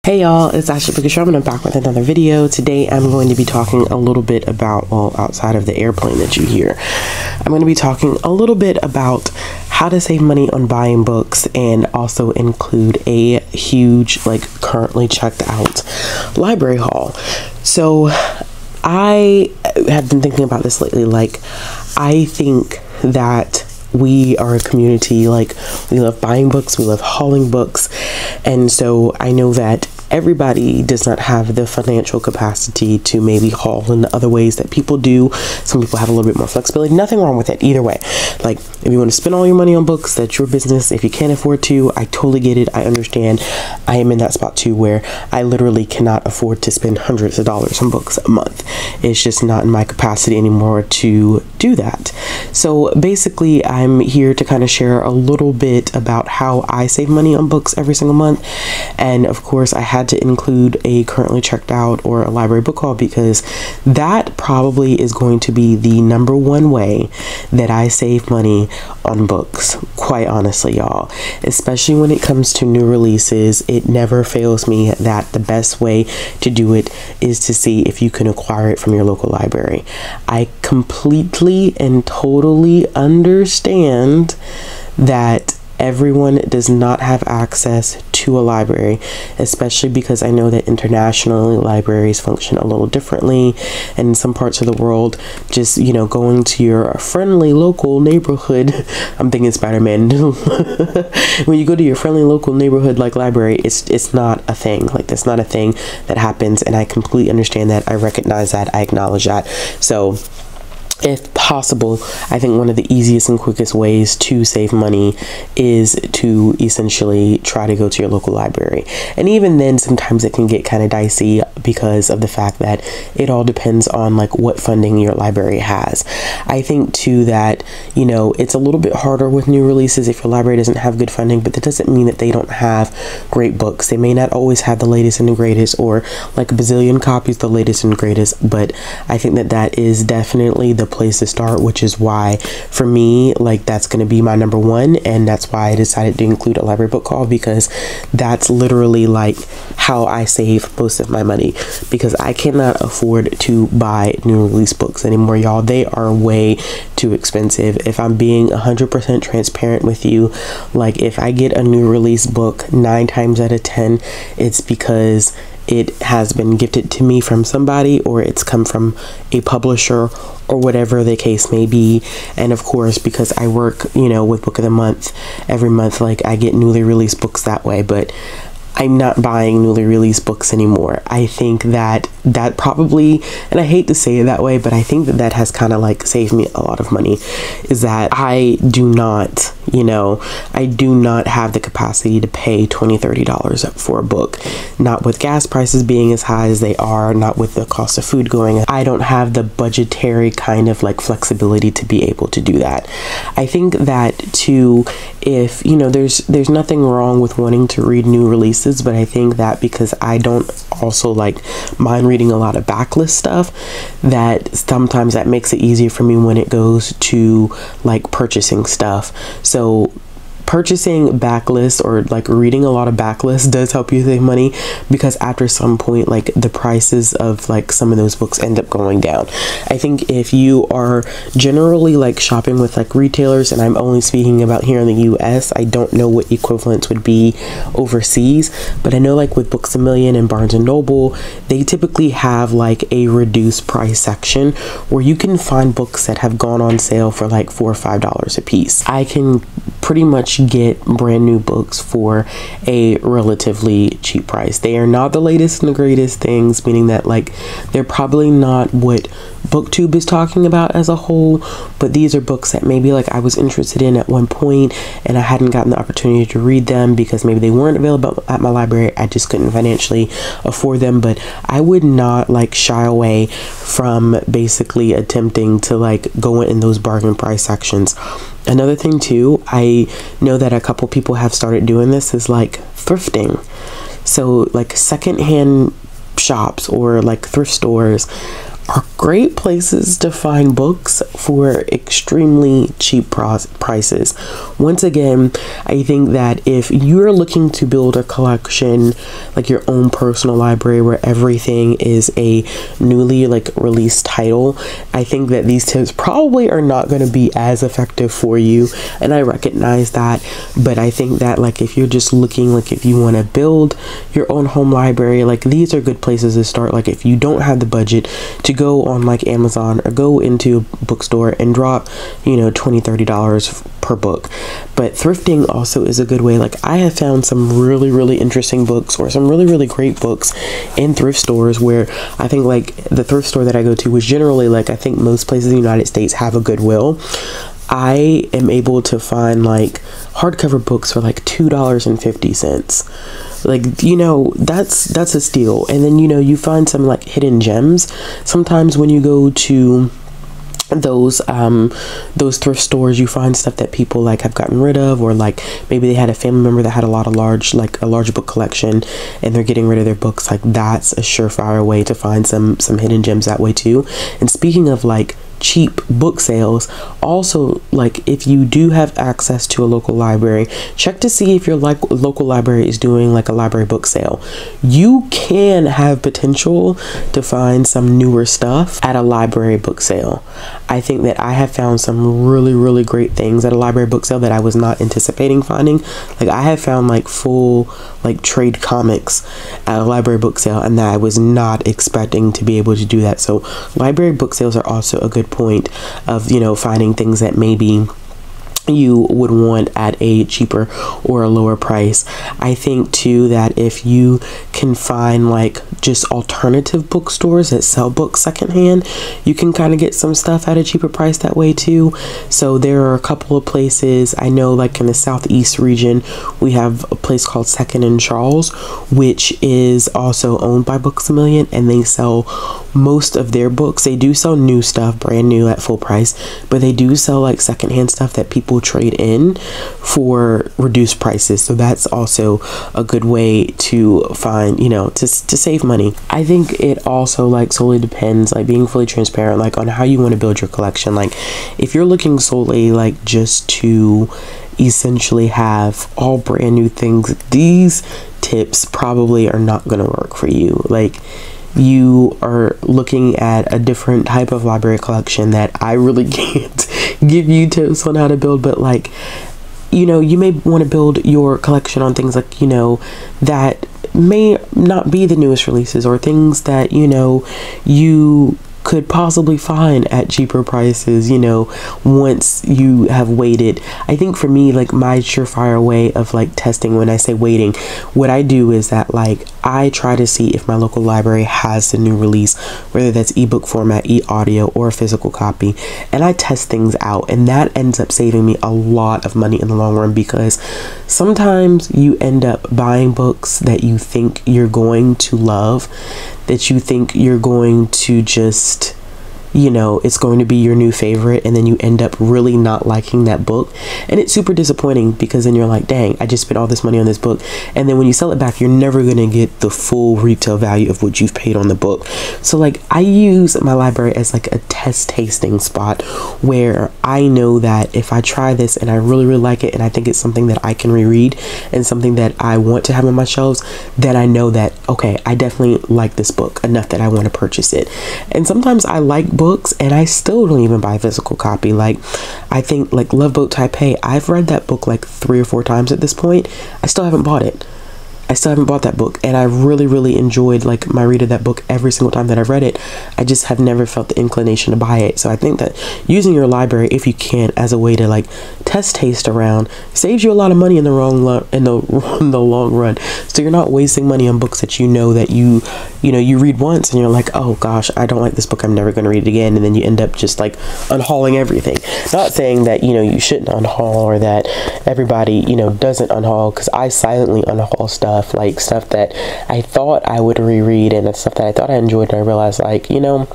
Hey y'all, it's Ashley Picashaw and I'm back with another video. Today I'm going to be talking a little bit about, well, outside of the airplane that you hear, I'm going to be talking a little bit about how to save money on buying books and also include a huge, currently checked out library haul. So I have been thinking about this lately. I think that we are a community, we love buying books, we love hauling books, and so I know that everybody does not have the financial capacity to maybe haul in the other ways that people do. Some people have a little bit more flexibility. Nothing wrong with it either way. If you want to spend all your money on books, that's your business. If you can't afford to, I totally get it. I understand. I am in that spot too, where I literally cannot afford to spend hundreds of dollars on books a month. It's just not in my capacity anymore to do that. So basically, I'm here to kind of share a little bit about how I save money on books every single month. And of course, I had to include a currently checked out or a library book haul, because that probably is going to be the number one way that I save money on books, quite honestly, y'all. Especially when it comes to new releases, it never fails me that the best way to do it is to see if you can acquire it from your local library. I completely and totally understand that everyone does not have access to a library, especially because I know that internationally libraries function a little differently, and in some parts of the world, just, going to your friendly local neighborhood, I'm thinking Spider-Man, when you go to your friendly local neighborhood library, it's not a thing. That's not a thing that happens, and I completely understand that. I recognize that. I acknowledge that. So if possible, I think one of the easiest and quickest ways to save money is to essentially try to go to your local library. And even then, sometimes it can get kind of dicey because of the fact that it all depends on what funding your library has. I think too that, it's a little bit harder with new releases if your library doesn't have good funding, but that doesn't mean that they don't have great books. They may not always have the latest and the greatest, or a bazillion copies the latest and greatest, but I think that that is definitely the place to start, which is why for me, that's going to be my number one, and that's why I decided to include a library book haul, because that's literally how I save most of my money, because I cannot afford to buy new release books anymore, y'all. They are way too expensive. If I'm being 100% transparent with you, if I get a new release book, 9 times out of 10 it's because it has been gifted to me from somebody, or it's come from a publisher, or whatever the case may be. And of course, because I work, with Book of the Month every month, I get newly released books that way, but I'm not buying newly released books anymore. I think that probably, and I hate to say it that way, but I think that has kind of saved me a lot of money, is that I do not, I do not have the capacity to pay $20, $30 for a book. Not with gas prices being as high as they are, not with the cost of food going. I don't have the budgetary kind of flexibility to be able to do that. I think that too, if, there's nothing wrong with wanting to read new releases, but I think that because I don't also mind reading a lot of backlist stuff, that sometimes that makes it easier for me when it goes to purchasing stuff. So purchasing backlists, or reading a lot of backlists, does help you save money, because after some point the prices of some of those books end up going down. I think if you are generally shopping with retailers, and I'm only speaking about here in the US, I don't know what equivalents would be overseas, but I know with Books A Million and Barnes and Noble, they typically have a reduced price section where you can find books that have gone on sale for $4 or $5 a piece. I can pretty much get brand new books for a relatively cheap price. They are not the latest and the greatest things, meaning that they're probably not what BookTube is talking about as a whole, but these are books that maybe I was interested in at one point, and I hadn't gotten the opportunity to read them because maybe they weren't available at my library. I just couldn't financially afford them. But I would not shy away from basically attempting to go in those bargain price sections. Another thing too, I know that a couple people have started doing this, is thrifting. So secondhand shops or thrift stores are great places to find books for extremely cheap prices. Once again, I think that if you're looking to build a collection, like your own personal library where everything is a newly like released title, I think that these tips probably are not going to be as effective for you, and I recognize that. But I think that like if you're just looking, like if you want to build your own home library, like these are good places to start. Like if you don't have the budget to go on like Amazon or go into a bookstore and drop, you know, $20-30 per book. But thrifting also is a good way. Like I have found some really interesting books or some really great books in thrift stores, where I think like the thrift store that I go to, which generally, like I think most places in the United States have a Goodwill, I am able to find like hardcover books for like $2.50. Like, you know, that's a steal. And then, you know, you find some like hidden gems sometimes when you go to those thrift stores. You find stuff that people like have gotten rid of, or like maybe they had a family member that had a large book collection and they're getting rid of their books. Like that's a surefire way to find some hidden gems that way too. And speaking of like cheap book sales, also, like if you do have access to a local library, check to see if your local library is doing like a library book sale. You can have potential to find some newer stuff at a library book sale. I think that I have found some really great things at a library book sale that I was not anticipating finding. Like I have found like full like trade comics at a library book sale, and that I was not expecting to be able to do that. So library book sales are also a good point of, you know, finding things that maybe you would want at a cheaper or a lower price. I think too that if you can find like just alternative bookstores that sell books secondhand, you can kind of get some stuff at a cheaper price that way too. So there are a couple of places I know, like in the Southeast region, we have a place called Second and Charles, which is also owned by Books A Million, and they sell most of their books. They do sell new stuff, brand new at full price, but they do sell like secondhand stuff that people trade in for reduced prices. So that's also a good way to find, you know, to save money. I think it also like solely depends, like being fully transparent, like on how you want to build your collection. Like if you're looking solely like just to essentially have all brand new things, these tips probably are not going to work for you. Like you are looking at a different type of library collection that I really can't give you tips on how to build. But like, you know, you may want to build your collection on things like, you know, that may not be the newest releases, or things that, you know, you could possibly find at cheaper prices, you know, once you have waited. I think for me, like my surefire way of like testing, when I say waiting, what I do is that like I try to see if my local library has the new release, whether that's ebook format, e-audio, or a physical copy, and I test things out, and that ends up saving me a lot of money in the long run, because sometimes you end up buying books that you think you're going to love, that you think you're going to just, you know, it's going to be your new favorite, and then you end up really not liking that book, and it's super disappointing, because then you're like, dang, I just spent all this money on this book, and then when you sell it back, you're never going to get the full retail value of what you've paid on the book. So like I use my library as like a test tasting spot, where I know that if I try this and I really like it, and I think it's something that I can reread and something that I want to have on my shelves, then I know that, okay, I definitely like this book enough that I want to purchase it. And sometimes I like books and I still don't even buy a physical copy. Like I think like Love Boat Taipei, I've read that book like 3 or 4 times at this point. I still haven't bought it. I still haven't bought that book, and I really enjoyed like my read of that book every single time that I've read it. I just have never felt the inclination to buy it. So I think that using your library, if you can, as a way to like taste around, saves you a lot of money in the long run. So you're not wasting money on books that you know that you read once and you're like, oh gosh, I don't like this book, I'm never going to read it again, and then you end up just like unhauling everything. Not saying that, you know, you shouldn't unhaul, or that everybody, you know, doesn't unhaul, because I silently unhaul stuff, like stuff that I thought I would reread, and stuff that I thought I enjoyed, and I realized like, you know,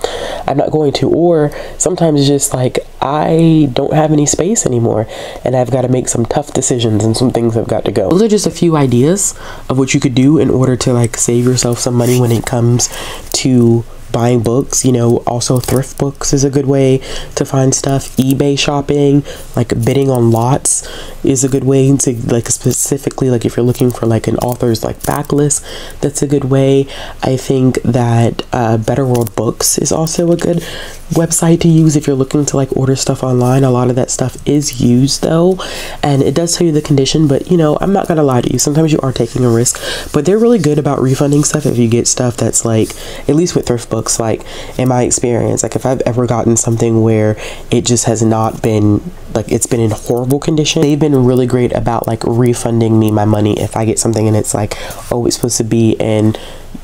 I'm not going to. Or sometimes it's just like I don't have any space anymore, and I've got to make some tough decisions, and some things have got to go. Those are just a few ideas of what you could do in order to like save yourself some money when it comes to buying books, you know, also thrift books is a good way to find stuff. eBay shopping, like bidding on lots, is a good way to, like, specifically, like if you're looking for like an author's like backlist, that's a good way. I think that Better World Books is also a good website to use if you're looking to like order stuff online. A lot of that stuff is used though, and it does tell you the condition, but you know, I'm not gonna lie to you, sometimes you are taking a risk, but they're really good about refunding stuff if you get stuff that's like, at least with thrift books, like in my experience, like if I've ever gotten something where it just has not been, like it's been in horrible condition, they've been really great about like refunding me my money if I get something and it's like, oh, it's supposed to be in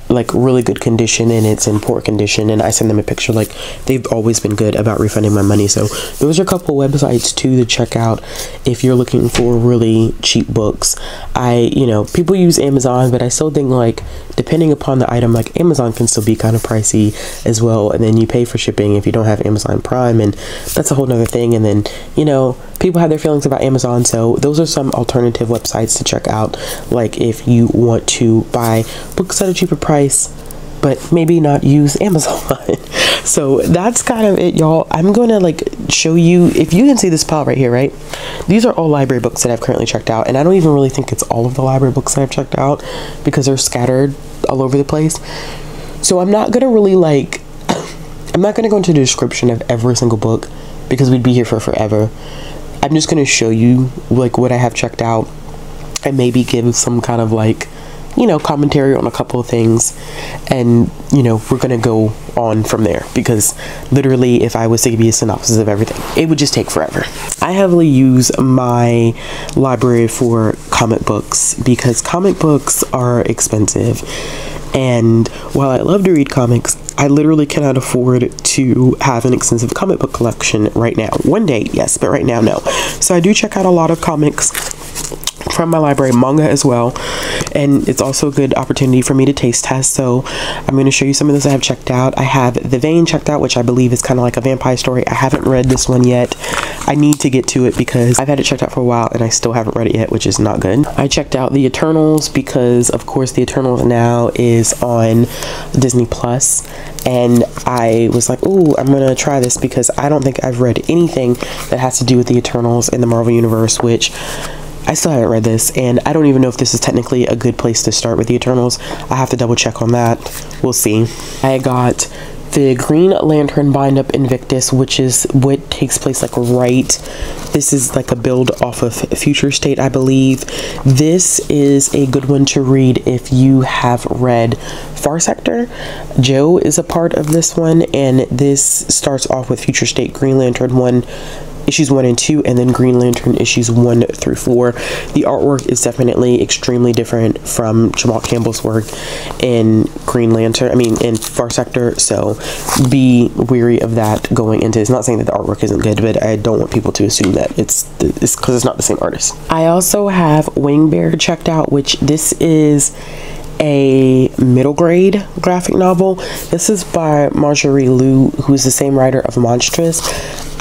like really good condition and it's in poor condition, and I send them a picture. Like, they've always been good about refunding my money. So those are a couple websites too to check out if you're looking for really cheap books. You know, people use Amazon, but I still think like depending upon the item, like Amazon can still be kind of pricey as well, and then you pay for shipping if you don't have Amazon Prime, and that's a whole nother thing. And then, you know, people have their feelings about Amazon, so those are some alternative websites to check out, like if you want to buy books at a cheaper price but maybe not use Amazon. So that's kind of it, y'all. I'm going to like show you, if you can see this pile right here, right? These are all library books that I've currently checked out, and I don't even really think it's all of the library books that I've checked out because they're scattered all over the place. So I'm not going to really like, I'm not going to go into the description of every single book because we'd be here for forever. I'm just going to show you like what I have checked out and maybe give some kind of like, you know, commentary on a couple of things, and you know, we're gonna go on from there because literally if I was to give you a synopsis of everything, it would just take forever. I heavily use my library for comic books because comic books are expensive, and while I love to read comics, I literally cannot afford to have an extensive comic book collection right now. One day, yes, but right now, no. So I do check out a lot of comics from my library, manga as well, and it's also a good opportunity for me to taste test. So I'm going to show you some of those I have checked out. I have The Vein checked out, which I believe is kind of like a vampire story. I haven't read this one yet. I need to get to it because I've had it checked out for a while and I still haven't read it yet, which is not good. I checked out The Eternals because of course The Eternals now is on Disney Plus, and I was like, oh, I'm gonna try this because I don't think I've read anything that has to do with the Eternals in the Marvel Universe, which I still haven't read this, and I don't even know if this is technically a good place to start with the Eternals. I have to double check on that. We'll see. I got the Green Lantern Bind Up Invictus, which is what takes place like right. This is like a build off of Future State, I believe. This is a good one to read if you have read Far Sector. Joe is a part of this one, and this starts off with Future State Green Lantern 1. Issues 1 and 2, and then Green Lantern issues 1 through 4. The artwork is definitely extremely different from Jamal Campbell's work in Green Lantern, in Far Sector, so be weary of that going into. It's not saying that the artwork isn't good, but I don't want people to assume that it's because it's not the same artist. I also have Wing Bear checked out, which this is a middle grade graphic novel. This is by Marjorie Liu, who's the same writer of Monstrous.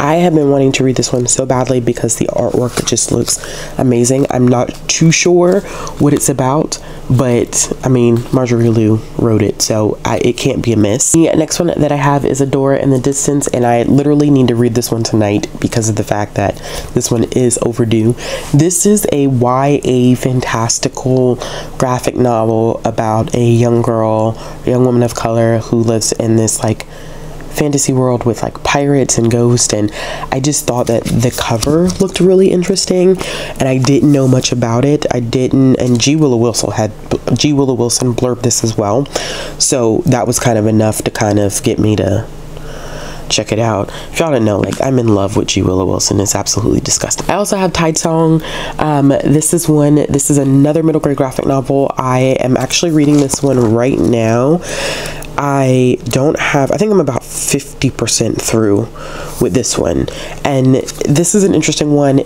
I have been wanting to read this one so badly because the artwork just looks amazing. I'm not too sure what it's about, but Marjorie Liu wrote it, so it can't be a miss. The next one that I have is Adora in the Distance, and I literally need to read this one tonight because of the fact that this one is overdue. This is a YA fantastical graphic novel about a young girl, a young woman of color who lives in this like fantasy world with like pirates and ghosts, and I just thought that the cover looked really interesting, and I didn't know much about it. And G. Willow Wilson blurbed this as well, so that was kind of enough to kind of get me to check it out. If y'all didn't know, like, I'm in love with G. Willow Wilson. It's absolutely disgusting. I also have Tide Song. This is another middle grade graphic novel. I am actually reading this one right now. I think I'm about 50% through with this one, and this is an interesting one.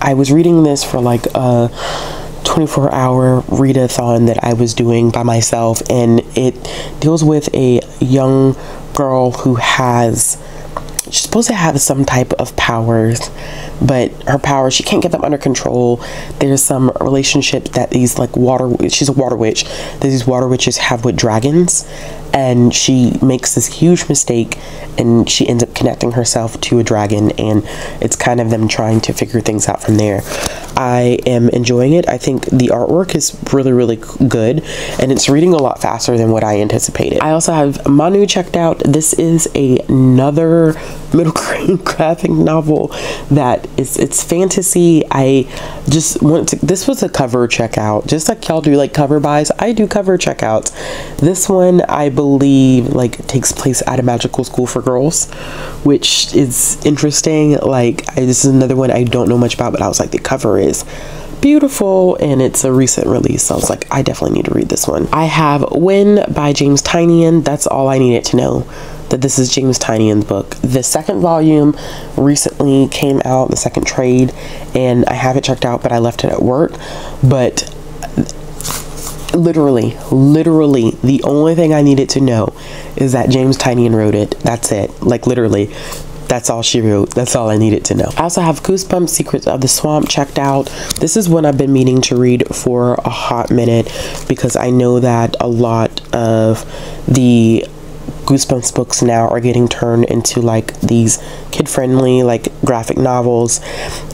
I was reading this for like a 24-hour readathon that I was doing by myself, and it deals with a young girl who she's supposed to have some type of powers, but her powers, she can't get them under control. There's some relationship that these like she's a water witch, that these water witches have with dragons, and she makes this huge mistake, and she ends up connecting herself to a dragon, and it's kind of them trying to figure things out from there. I am enjoying it. I think the artwork is really good, and it's reading a lot faster than what I anticipated. I also have Manu checked out. This is another middle grade graphic novel that it's fantasy. I just want to, this was a cover checkout, just like y'all do like cover buys. I do cover checkouts. This one I believe like takes place at a magical school for girls, which is interesting. Like this is another one I don't know much about, but I was like, the cover is beautiful and it's a recent release, so I was like, I definitely need to read this one. I have When by James Tynion. That's all I needed to know, that this is James Tynion's book. The second volume recently came out, the second trade, and I have it checked out, but I left it at work. But literally the only thing I needed to know is that James Tynion wrote it. That's it. Like literally, that's all she wrote. That's all I needed to know. I also have Goosebumps Secrets of the Swamp checked out. This is one I've been meaning to read for a hot minute, because I know that a lot of the Goosebumps books now are getting turned into like these kid-friendly like graphic novels,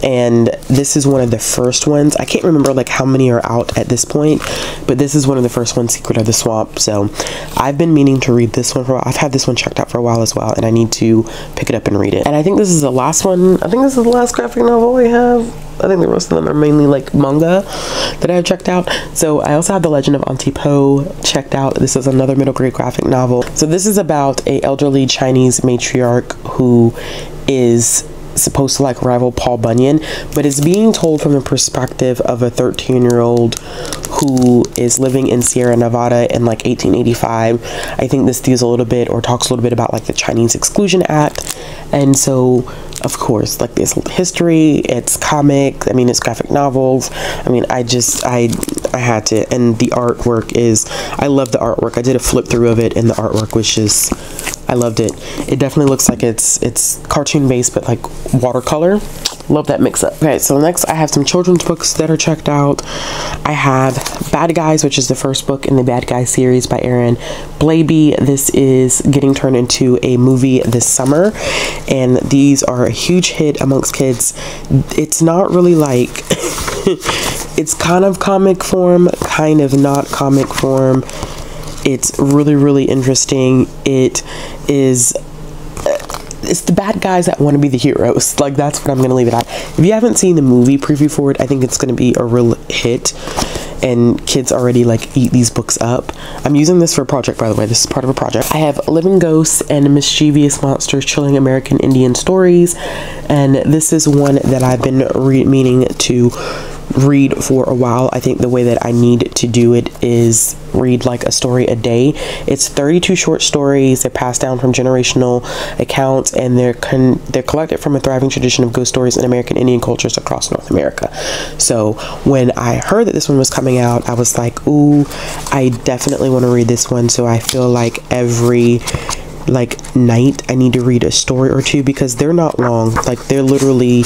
and this is one of the first ones. I can't remember like how many are out at this point, but this is one of the first ones, Secret of the Swamp. So I've been meaning to read this one for a while. I've had this one checked out for a while as well, and I need to pick it up and read it. And I think this is the last one. I think this is the last graphic novel we have. I think the rest of them are mainly like manga that I've checked out. So I also have The Legend of Auntie Po checked out. This is another middle grade graphic novel. So this is about a elderly Chinese matriarch who is supposed to like rival Paul Bunyan, but it's being told from the perspective of a 13-year-old who is living in Sierra Nevada in like 1885. I think this deals a little bit, or talks a little bit about like the Chinese Exclusion Act. And so of course, like this history, it's comic, I mean it's graphic novels. I mean I had to. And the artwork is, I love the artwork. I did a flip through of it and the artwork was just, I loved it. It definitely looks like it's cartoon based, but like watercolor. Love that mix up. Okay, so next I have some children's books that are checked out. I have Bad Guys, which is the first book in the Bad Guys series by Aaron Blabey. This is getting turned into a movie this summer, and these are a huge hit amongst kids. It's not really like it's kind of comic form, kind of not comic form. It's really interesting. It is it's the bad guys that want to be the heroes. Like that's what I'm gonna leave it at. If you haven't seen the movie preview for it, I think it's gonna be a real hit, and kids already like eat these books up. I'm using this for a project, by the way. This is part of a project. I have Living Ghosts and Mischievous Monsters, Chilling American Indian Stories, and this is one that I've been meaning to read for a while. I think the way that I need to do it is read like a story a day. It's 32 short stories. They're passed down from generational accounts, and they're collected from a thriving tradition of ghost stories in American Indian cultures across North America. So when I heard that this one was coming out, I was like, ooh, I definitely want to read this one. So I feel like every like night I need to read a story or two, because they're not long. Like they're literally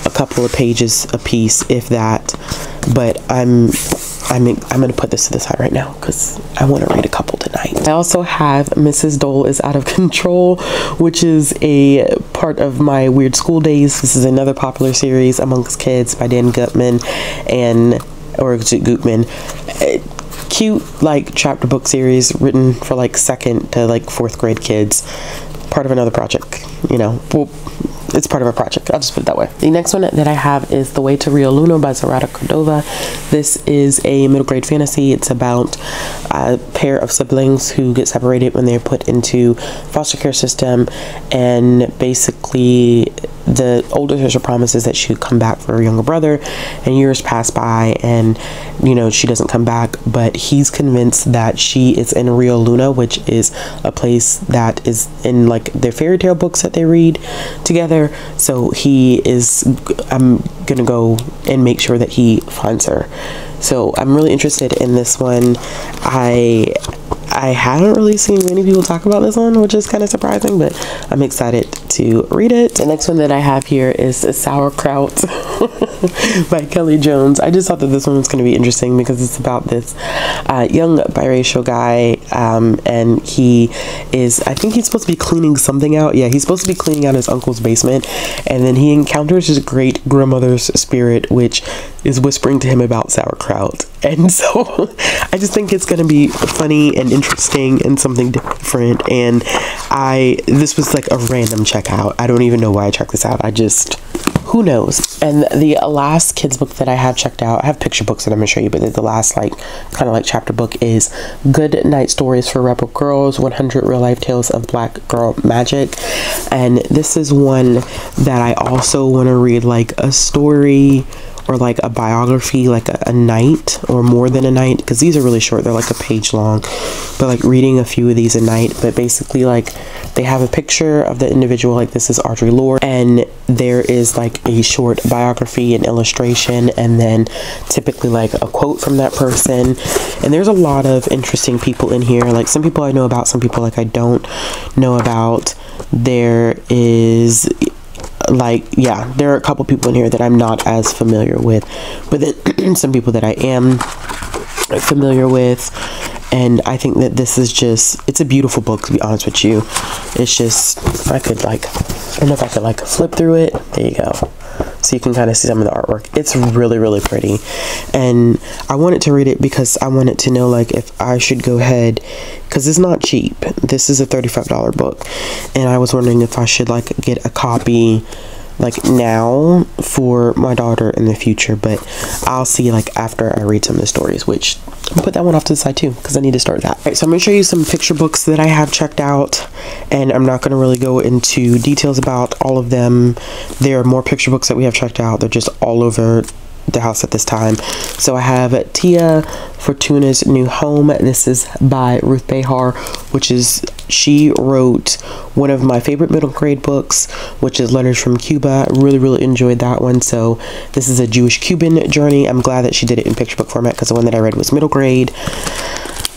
a couple of pages a piece, if that. But I'm gonna put this to the side right now because I want to read a couple tonight. I also have Mrs. Dole is Out of Control, which is a part of my Weird School Days. This is another popular series amongst kids by Dan Gutman or Gutman. Cute like chapter book series written for like 2nd to like 4th grade kids. Part of another project, you know. Well, it's part of a project. I'll just put it that way. The next one that I have is The Way to Rio Luna by Zarata Cordova. This is a middle grade fantasy. It's about a pair of siblings who get separated when they're put into foster care system, and basically the older sister promises that she'll come back for her younger brother, and years pass by and you know she doesn't come back, but he's convinced that she is in Rio Luna, which is a place that is in like their fairy tale books that they read together. So I'm gonna go and make sure that he finds her. So I'm really interested in this one. I haven't really seen many people talk about this one, which is kind of surprising, but I'm excited to read it. The next one that I have here is Sauerkraut by Kelly Jones. I just thought that this one was going to be interesting because it's about this young biracial guy, and he is, I think he's supposed to be cleaning something out. Yeah, he's supposed to be cleaning out his uncle's basement, and then he encounters his great grandmother's spirit, which is whispering to him about sauerkraut. And so I just think it's going to be funny and interesting and something different. And this was like a random checkout. I don't even know why I checked this out. Who knows? And the last kids book that I have checked out, I have picture books that I'm gonna show you, but the last kind of like chapter book is Good Night Stories for Rebel Girls, 100 Real Life Tales of Black Girl Magic. And this is one that I also want to read, like a story or like a biography, like a night or more than a night, because these are really short. They're like a page long, but like reading a few of these a night. But basically, like, they have a picture of the individual, like this is Audre Lorde, and there is like a short biography and illustration, and then typically like a quote from that person. And there's a lot of interesting people in here, like some people I know about, some people like I don't know about. There is like, yeah, there are a couple people in here that I'm not as familiar with, but then some people that I am familiar with. And I think that this is just, it's a beautiful book, to be honest with you. It's just, I don't know if I could like flip through it. There you go. So you can kind of see some of the artwork. It's really, really pretty. And I wanted to read it because I wanted to know like if I should go ahead, because it's not cheap. This is a $35 book. And I was wondering if I should like get a copy like now for my daughter in the future, but I'll see like after I read some of the stories, which I'll put that one off to the side too because I need to start that. All right, so I'm gonna show you some picture books that I have checked out, and I'm not gonna really go into details about all of them. There are more picture books that we have checked out. They're just all over the house at this time. So I have Tia Fortuna's New Home. This is by Ruth Behar, she wrote one of my favorite middle grade books, which is Letters from Cuba. Really enjoyed that one. So this is a Jewish Cuban journey. I'm glad that she did it in picture book format because the one that I read was middle grade.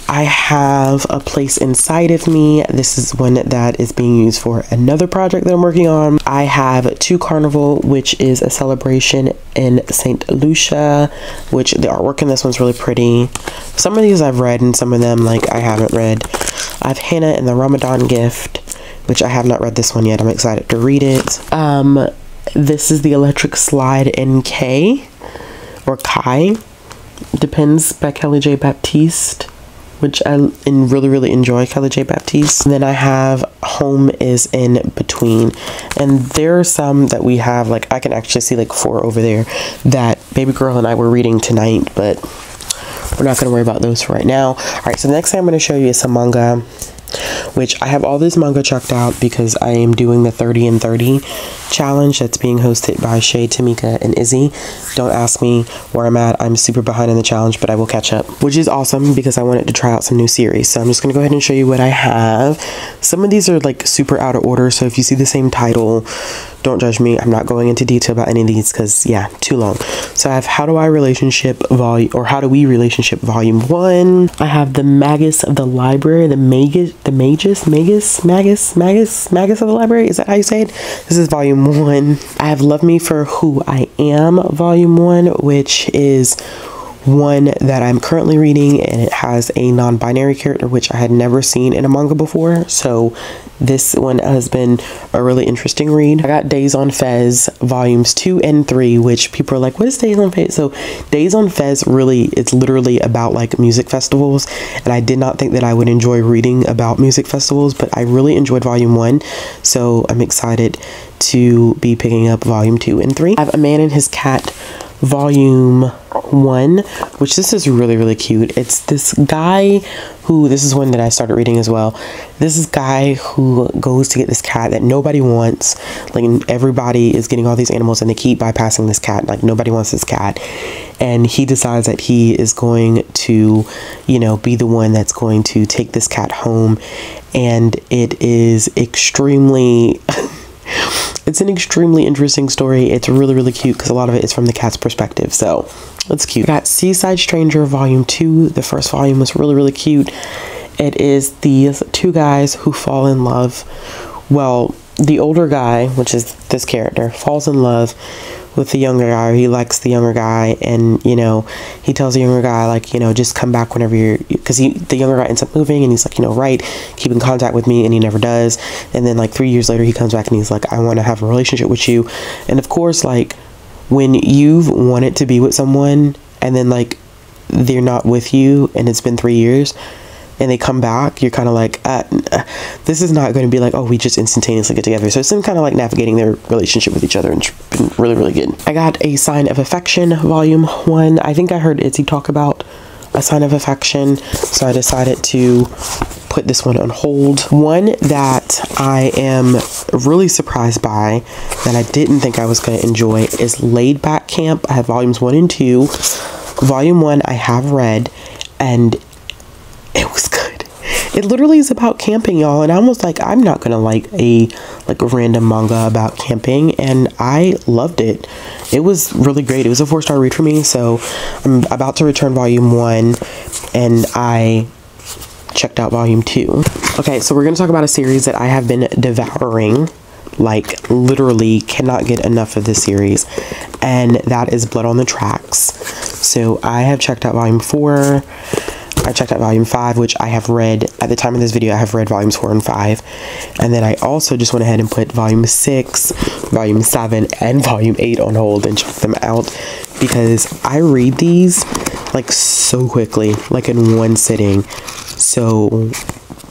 I have A Place Inside of Me. This is one that is being used for another project that I'm working on. I have To Carnival, which is a celebration in St. Lucia, which the artwork in this one's really pretty. Some of these I've read and some of them like I haven't read. I have Hannah and the Ramadan Gift, which I have not read this one yet. I'm excited to read it. This is The Electric Slide in K, or Kai, depends, by Kelly J. Baptiste, which I really enjoy Kelly J. Baptiste. And then I have Home is in Between. And there are some that we have, like I can actually see like 4 over there that baby girl and I were reading tonight, but we're not going to worry about those for right now. All right, so the next thing I'm going to show you is some manga, which I have all this manga checked out because I am doing the 30 and 30 challenge that's being hosted by Shay, Tamika, and Izzy. Don't ask me where I'm at. I'm super behind in the challenge, but I will catch up, which is awesome because I wanted to try out some new series. So I'm just going to go ahead and show you what I have. Some of these are like super out of order, so if you see the same title, don't judge me. I'm not going into detail about any of these because, yeah, too long. So I have How Do We Relationship Volume 1. I have The Magus of the Library, the Magus of the Library. Is that how you say it? This is Volume 1. I have Love Me for Who I Am, Volume 1, which is one that I'm currently reading, and it has a non-binary character, which I had never seen in a manga before. So this one has been a really interesting read. I got Days on Fez volumes 2 and 3, which people are like, what is Days on Fez? So Days on Fez, really, it's literally about like music festivals, and I did not think that I would enjoy reading about music festivals, but I really enjoyed volume 1, so I'm excited to be picking up volume 2 and 3. I have A Man and His Cat volume 1, which this is really cute. It's this guy who, this is one that I started reading as well. This is guy who goes to get this cat that nobody wants. Like, everybody is getting all these animals and they keep bypassing this cat. Like, nobody wants this cat. And he decides that he is going to, you know, be the one that's going to take this cat home. And it is extremely it's an extremely interesting story. It's really cute because a lot of it is from the cat's perspective, so it's cute. I got Seaside Stranger volume 2. The first volume was really cute. It is these two guys who fall in love. Well, the older guy, which is this character, falls in love with the younger guy, or he likes the younger guy, and you know, he tells the younger guy, like, you know, just come back whenever you're, because the younger guy ends up moving, and he's like, you know, right, keep in contact with me, and he never does. And then like 3 years later he comes back and he's like, I want to have a relationship with you. And of course, like, when you've wanted to be with someone and then like they're not with you and it's been 3 years and they come back, you're kind of like, this is not going to be like, oh, we just instantaneously get together. So it's them kind of like navigating their relationship with each other, and it's been really, really good. I got A Sign of Affection Volume 1. I think I heard Itzy talk about A Sign of Affection, so I decided to put this one on hold. One that I am really surprised by, that I didn't think I was going to enjoy, is Laid Back Camp. I have volumes 1 and 2. Volume 1 I have read, and it was good. It literally is about camping, y'all, and I was like, I'm not gonna like a random manga about camping, and I loved it. It was really great. It was a 4-star read for me, so I'm about to return volume 1, and I checked out volume 2. Okay, so we're gonna talk about a series that I have been devouring, like literally cannot get enough of this series, and that is Blood on the Tracks. So I have checked out volume 4. I checked out volume 5, which I have read at the time of this video. I have read volumes 4 and 5, and then I also just went ahead and put volume 6, volume 7, and volume 8 on hold and checked them out, because I read these like so quickly, like in one sitting, so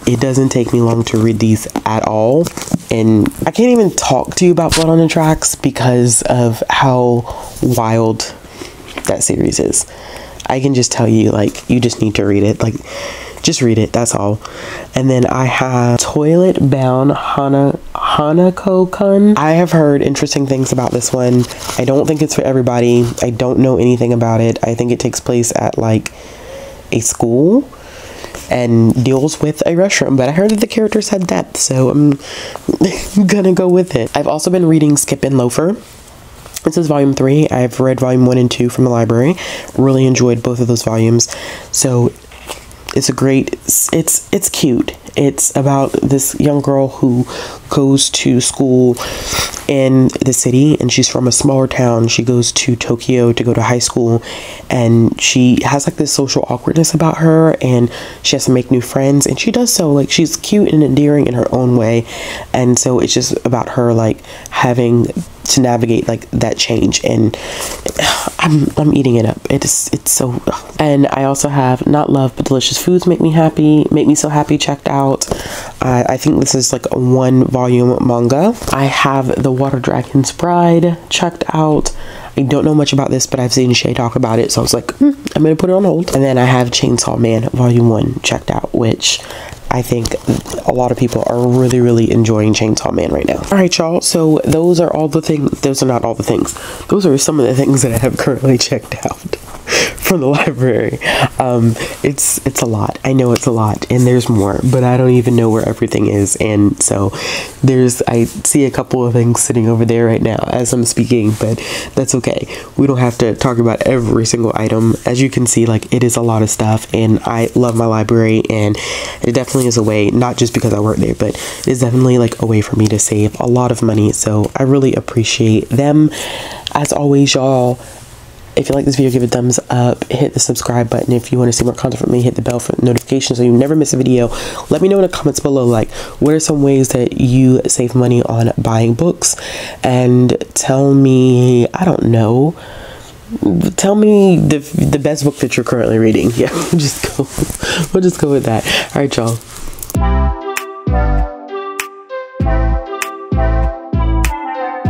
it doesn't take me long to read these at all. And I can't even talk to you about Blood on the Tracks because of how wild that series is. I can just tell you, like, you just need to read it. Like, just read it, that's all. And then I have Toilet Bound Hanako-kun. I have heard interesting things about this one. I don't think it's for everybody. I don't know anything about it. I think it takes place at like a school and deals with a restroom, but I heard that the characters had depth, so I'm gonna go with it. I've also been reading Skip and Loafer. This is volume 3. I've read volume 1 and 2 from the library. Really enjoyed both of those volumes. So it's a great, it's cute. It's about this young girl who goes to school in the city, and she's from a smaller town. She goes to Tokyo to go to high school, and she has like this social awkwardness about her, and she has to make new friends, and she does so. Like, she's cute and endearing in her own way, and so it's just about her like having to navigate like that change, and I'm eating it up. It's so. And I also have Not Love But Delicious Foods Make Me So Happy checked out. I think this is like a 1-volume manga. I have The Water Dragon's Bride checked out. I don't know much about this, but I've seen Shay talk about it, so I was like, I'm gonna put it on hold. And then I have Chainsaw Man Volume 1 checked out, which I think a lot of people are really, really enjoying Chainsaw Man right now. All right, y'all. So those are all the things. Those are not all the things. Those are some of the things that I have currently checked out from the library. It's a lot. I know it's a lot, and there's more, but I don't even know where everything is. And so I see a couple of things sitting over there right now as I'm speaking, but that's okay. We don't have to talk about every single item. As you can see, like, it is a lot of stuff, and I love my library, and it definitely is a way, not just because I work there, but it's definitely like a way for me to save a lot of money. So I really appreciate them. As always, y'all, if you like this video, give it a thumbs up, hit the subscribe button. If you want to see more content from me, hit the bell for notifications so you never miss a video. Let me know in the comments below, like, what are some ways that you save money on buying books, and tell me, I don't know, tell me the best book that you're currently reading. Yeah, we'll just go with that. All right, y'all.